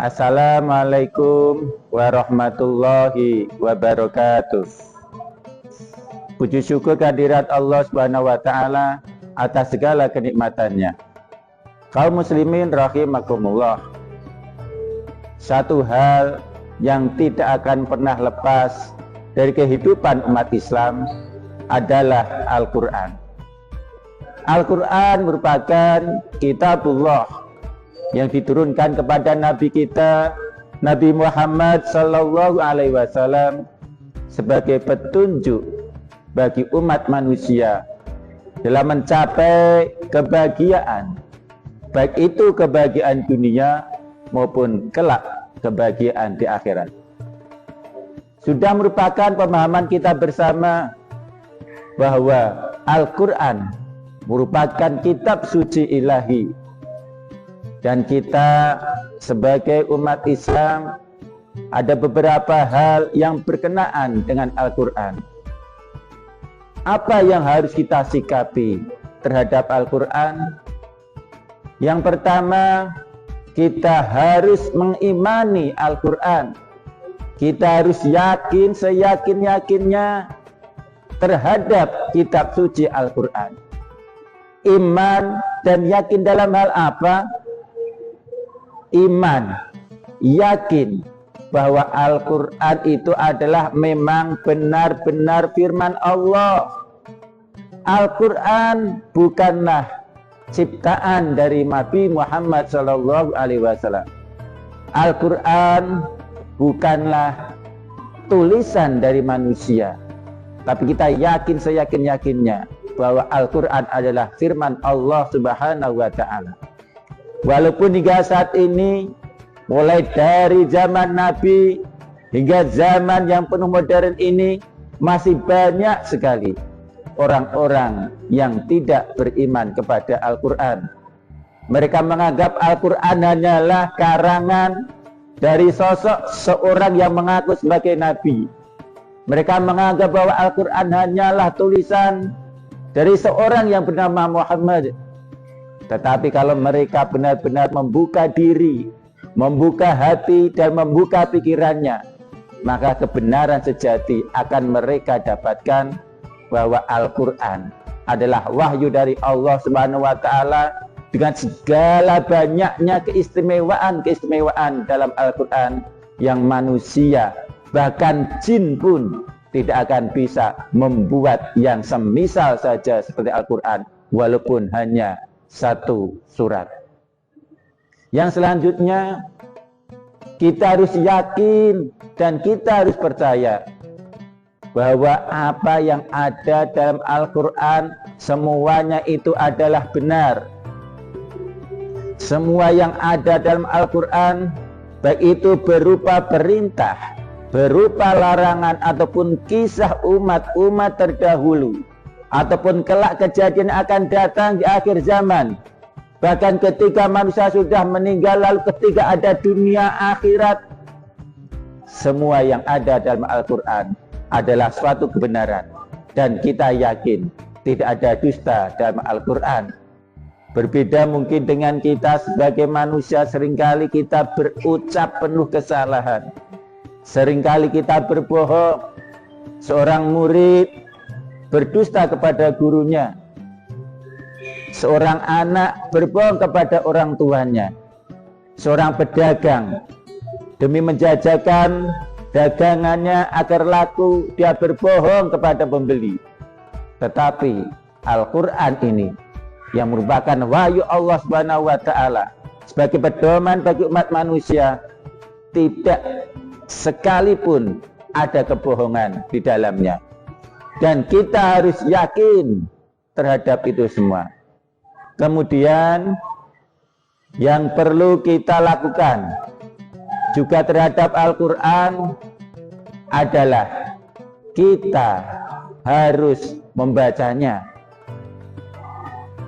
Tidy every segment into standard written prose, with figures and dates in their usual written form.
Assalamualaikum warahmatullahi wabarakatuh. Puji syukur kehadirat Allah Subhanahu wa taala atas segala kenikmatannya. Kaum muslimin rahimakumullah. Satu hal yang tidak akan pernah lepas dari kehidupan umat Islam adalah Al-Qur'an. Al-Qur'an merupakan kitabullah yang diturunkan kepada Nabi kita, Nabi Muhammad Sallallahu Alaihi Wasallam, sebagai petunjuk bagi umat manusia dalam mencapai kebahagiaan, baik itu kebahagiaan dunia maupun kelak kebahagiaan di akhirat. Sudah merupakan pemahaman kita bersama bahwa Al-Quran merupakan kitab suci ilahi, dan kita sebagai umat Islam ada beberapa hal yang berkenaan dengan Al-Quran. Apa yang harus kita sikapi terhadap Al-Quran? Yang pertama, kita harus mengimani Al-Quran. Kita harus yakin seyakin-yakinnya terhadap kitab suci Al-Quran. Iman dan yakin dalam hal apa? Iman, yakin bahwa Al-Quran itu adalah memang benar-benar firman Allah. Al-Quran bukanlah ciptaan dari Nabi Muhammad Sallallahu Alaihi Wasallam. Al-Quran bukanlah tulisan dari manusia, tapi kita yakin seyakin-yakinnya bahwa Al-Quran adalah firman Allah Subhanahu wa Ta'ala. Walaupun hingga saat ini, mulai dari zaman Nabi hingga zaman yang penuh modern ini, masih banyak sekali orang-orang yang tidak beriman kepada Al-Quran. Mereka menganggap Al-Quran hanyalah karangan dari sosok seorang yang mengaku sebagai Nabi. Mereka menganggap bahwa Al-Quran hanyalah tulisan dari seorang yang bernama Muhammad. Tetapi kalau mereka benar-benar membuka diri, membuka hati, dan membuka pikirannya, maka kebenaran sejati akan mereka dapatkan bahwa Al-Quran adalah wahyu dari Allah Subhanahu wa Ta'ala, dengan segala banyaknya keistimewaan dalam Al-Quran yang manusia, bahkan jin pun tidak akan bisa membuat yang semisal saja seperti Al-Quran, walaupun hanya satu surat. Yang selanjutnya, kita harus yakin dan kita harus percaya bahwa apa yang ada dalam Al-Quran semuanya itu adalah benar. Semua yang ada dalam Al-Quran, baik itu berupa perintah, berupa larangan, ataupun kisah umat-umat terdahulu, ataupun kelak kejadian akan datang di akhir zaman, bahkan ketika manusia sudah meninggal, lalu ketika ada dunia akhirat, semua yang ada dalam Al-Quran adalah suatu kebenaran, dan kita yakin tidak ada dusta dalam Al-Quran. Berbeda mungkin dengan kita sebagai manusia, seringkali kita berucap penuh kesalahan, seringkali kita berbohong. Seorang murid berdusta kepada gurunya, seorang anak berbohong kepada orang tuanya, seorang pedagang demi menjajakan dagangannya agar laku, dia berbohong kepada pembeli. Tetapi Al-Quran ini yang merupakan wahyu Allah Subhanahu wa Ta'ala sebagai pedoman bagi umat manusia, tidak sekalipun ada kebohongan di dalamnya, dan kita harus yakin terhadap itu semua. Kemudian yang perlu kita lakukan juga terhadap Al-Quran adalah kita harus membacanya.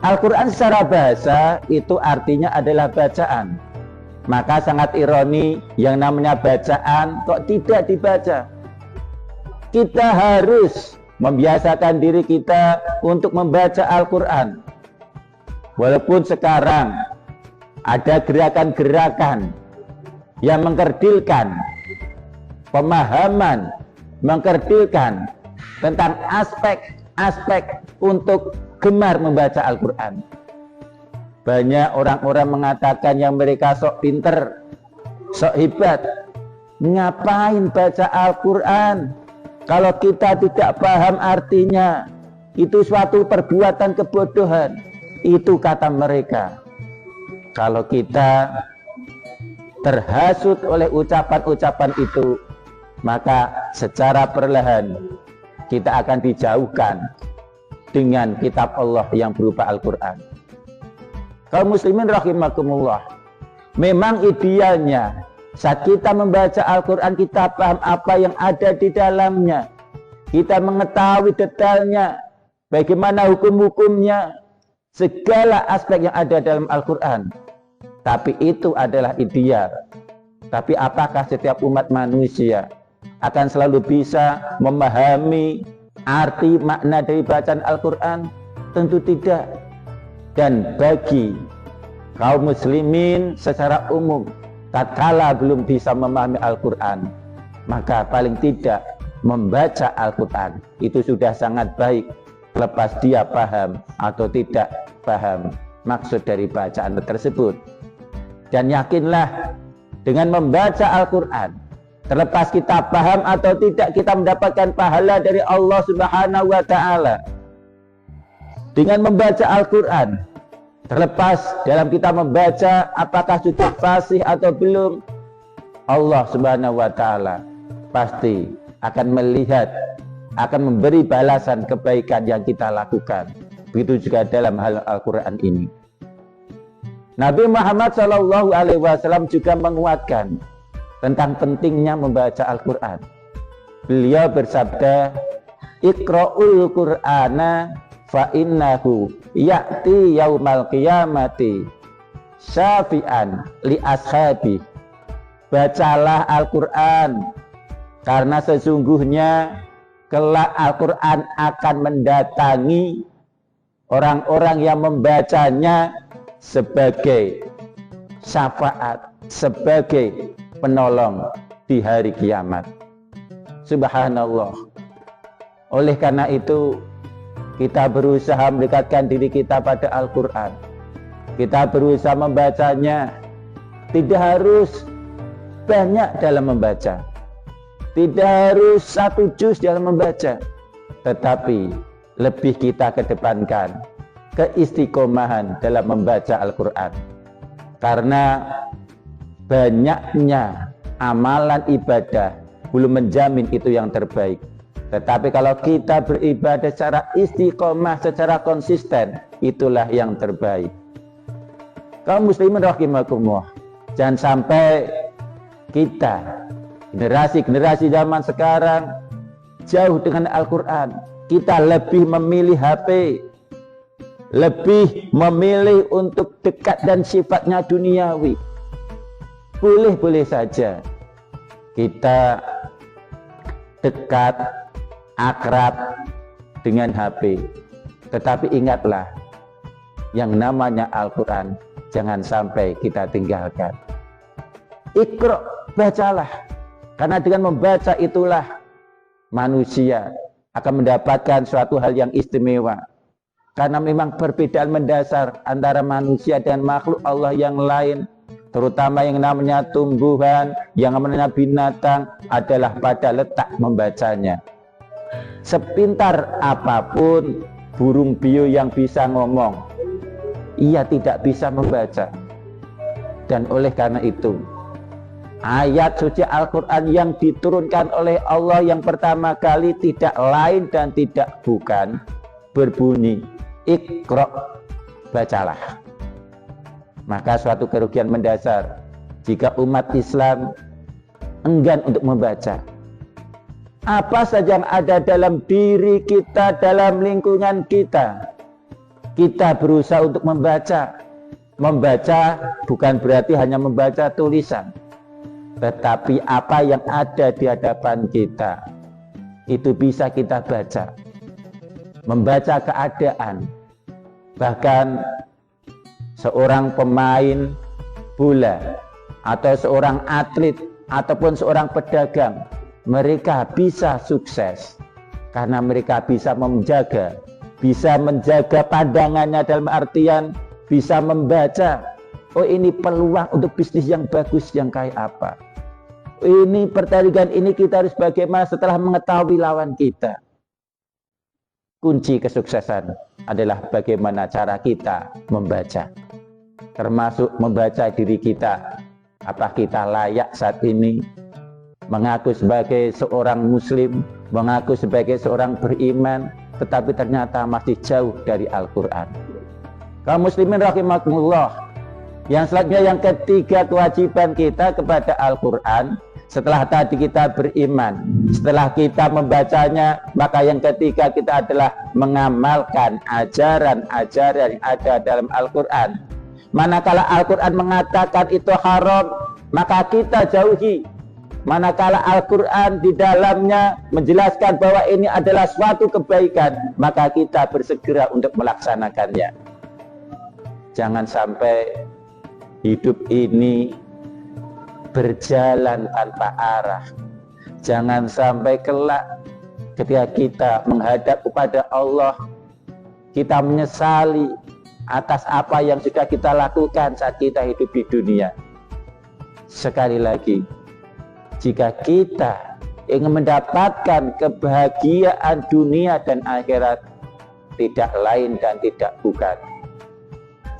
Al-Quran secara bahasa itu artinya adalah bacaan. Maka sangat ironi yang namanya bacaan kok tidak dibaca. Kita harus membiasakan diri kita untuk membaca Al-Quran. Walaupun sekarang ada gerakan-gerakan yang mengkerdilkan pemahaman, mengkerdilkan tentang aspek-aspek untuk gemar membaca Al-Quran. Banyak orang-orang mengatakan yang mereka sok pinter, sok hebat. Ngapain baca Al-Quran kalau kita tidak paham artinya? Itu suatu perbuatan kebodohan. Itu kata mereka. Kalau kita terhasut oleh ucapan-ucapan itu, maka secara perlahan kita akan dijauhkan dengan kitab Allah yang berupa Al-Quran. Kaum muslimin rahimakumullah, memang idealnya saat kita membaca Al-Quran, kita paham apa yang ada di dalamnya, kita mengetahui detailnya, bagaimana hukum-hukumnya, segala aspek yang ada dalam Al-Quran. Tapi itu adalah ideal. Tapi apakah setiap umat manusia akan selalu bisa memahami arti makna dari bacaan Al-Quran? Tentu tidak. Dan bagi kaum muslimin secara umum, tatkala belum bisa memahami Al-Quran, maka paling tidak membaca Al-Quran itu sudah sangat baik, lepas dia paham atau tidak paham maksud dari bacaan tersebut. Dan yakinlah, dengan membaca Al-Quran, terlepas kita paham atau tidak, kita mendapatkan pahala dari Allah Subhanahu wa Ta'ala. Dengan membaca Al-Quran, terlepas dalam kita membaca apakah sudah fasih atau belum, Allah Subhanahu wa Ta'ala pasti akan melihat, akan memberi balasan kebaikan yang kita lakukan. Begitu juga dalam hal Al-Quran ini. Nabi Muhammad SAW juga menguatkan tentang pentingnya membaca Al-Quran. Beliau bersabda, "Iqra'ul Qur'ana fa innahu ya'ti yaumal qiyamati syafi'an li ashabi." Bacalah Al-Quran, karena sesungguhnya kelak Al-Quran akan mendatangi orang-orang yang membacanya sebagai syafaat, sebagai penolong di hari kiamat. Subhanallah. Oleh karena itu, kita berusaha mendekatkan diri kita pada Al-Quran. Kita berusaha membacanya. Tidak harus banyak dalam membaca, tidak harus 1 juz dalam membaca, tetapi lebih kita kedepankan keistiqomahan dalam membaca Al-Quran. Karena banyaknya amalan ibadah belum menjamin itu yang terbaik. Tetapi kalau kita beribadah secara istiqomah, secara konsisten, itulah yang terbaik. Kaum muslimin rahimakumullah, jangan sampai kita, generasi-generasi zaman sekarang, jauh dengan Al-Quran. Kita lebih memilih HP, lebih memilih untuk dekat dan sifatnya duniawi. Boleh-boleh saja kita dekat, akrab dengan HP, tetapi ingatlah, yang namanya Al-Quran jangan sampai kita tinggalkan. Iqra, bacalah, karena dengan membaca itulah manusia akan mendapatkan suatu hal yang istimewa. Karena memang perbedaan mendasar antara manusia dan makhluk Allah yang lain, terutama yang namanya tumbuhan, yang namanya binatang, adalah pada letak membacanya. Sepintar apapun burung beo yang bisa ngomong, ia tidak bisa membaca. Dan oleh karena itu, ayat suci Al-Quran yang diturunkan oleh Allah yang pertama kali tidak lain dan tidak bukan berbunyi, Iqra, bacalah. Maka suatu kerugian mendasar jika umat Islam enggan untuk membaca. Apa saja yang ada dalam diri kita, dalam lingkungan kita, kita berusaha untuk membaca. Membaca bukan berarti hanya membaca tulisan, tetapi apa yang ada di hadapan kita itu bisa kita baca. Membaca keadaan, bahkan seorang pemain bola atau seorang atlet ataupun seorang pedagang, mereka bisa sukses karena mereka bisa menjaga pandangannya, dalam artian bisa membaca, oh ini peluang untuk bisnis yang bagus yang kayak apa, ini pertandingan ini kita harus bagaimana setelah mengetahui lawan kita. Kunci kesuksesan adalah bagaimana cara kita membaca, termasuk membaca diri kita. Apa kita layak saat ini mengaku sebagai seorang muslim, mengaku sebagai seorang beriman, tetapi ternyata masih jauh dari Al-Quran. Kaum muslimin rahimakumullah, yang selanjutnya, yang ketiga, kewajiban kita kepada Al-Quran. Setelah tadi kita beriman, setelah kita membacanya, maka yang ketiga kita adalah mengamalkan ajaran-ajaran yang ada dalam Al-Quran. Manakala Al-Quran mengatakan itu haram, maka kita jauhi. Manakala Al-Quran di dalamnya menjelaskan bahwa ini adalah suatu kebaikan, maka kita bersegera untuk melaksanakannya. Jangan sampai hidup ini berjalan tanpa arah. Jangan sampai kelak ketika kita menghadap kepada Allah, kita menyesali atas apa yang sudah kita lakukan saat kita hidup di dunia. Sekali lagi, jika kita ingin mendapatkan kebahagiaan dunia dan akhirat, tidak lain dan tidak bukan,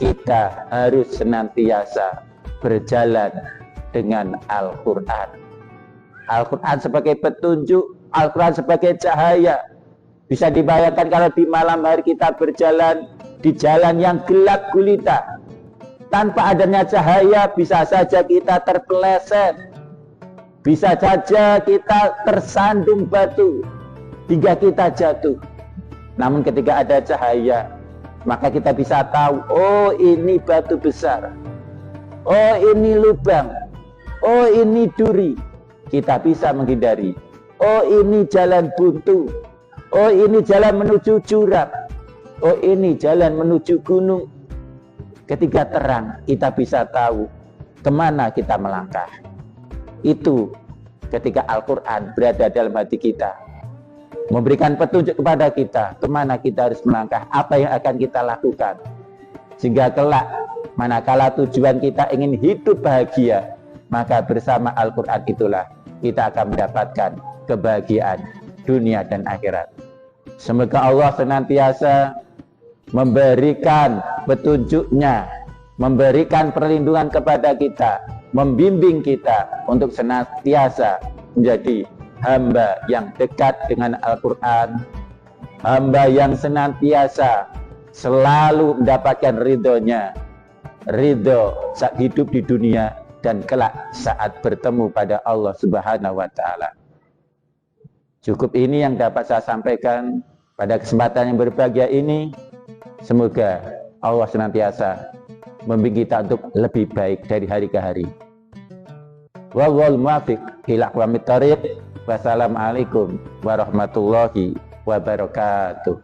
kita harus senantiasa berjalan dengan Al-Quran. Al-Quran sebagai petunjuk, Al-Quran sebagai cahaya. Bisa dibayangkan kalau di malam hari kita berjalan di jalan yang gelap gulita, tanpa adanya cahaya, bisa saja kita terpeleset, bisa saja kita tersandung batu hingga kita jatuh. Namun ketika ada cahaya, maka kita bisa tahu, oh ini batu besar, oh ini lubang, oh ini duri, kita bisa menghindari. Oh ini jalan buntu, oh ini jalan menuju jurang, oh ini jalan menuju gunung. Ketika terang, kita bisa tahu kemana kita melangkah. Itu ketika Al-Quran berada dalam hati kita, memberikan petunjuk kepada kita kemana kita harus melangkah, apa yang akan kita lakukan. Sehingga kelak manakala tujuan kita ingin hidup bahagia, maka bersama Al-Quran itulah kita akan mendapatkan kebahagiaan dunia dan akhirat. Semoga Allah senantiasa memberikan petunjuknya, memberikan perlindungan kepada kita, membimbing kita untuk senantiasa menjadi hamba yang dekat dengan Al-Quran, hamba yang senantiasa selalu mendapatkan ridhonya, ridho saat hidup di dunia dan kelak saat bertemu pada Allah Subhanahu wa Ta'ala. Cukup ini yang dapat saya sampaikan pada kesempatan yang berbahagia ini. Semoga Allah senantiasa membimbing kita untuk lebih baik dari hari ke hari. Wallahul muwaffiq ila aqwamit thoriq. Wassalamualaikum warahmatullahi wabarakatuh.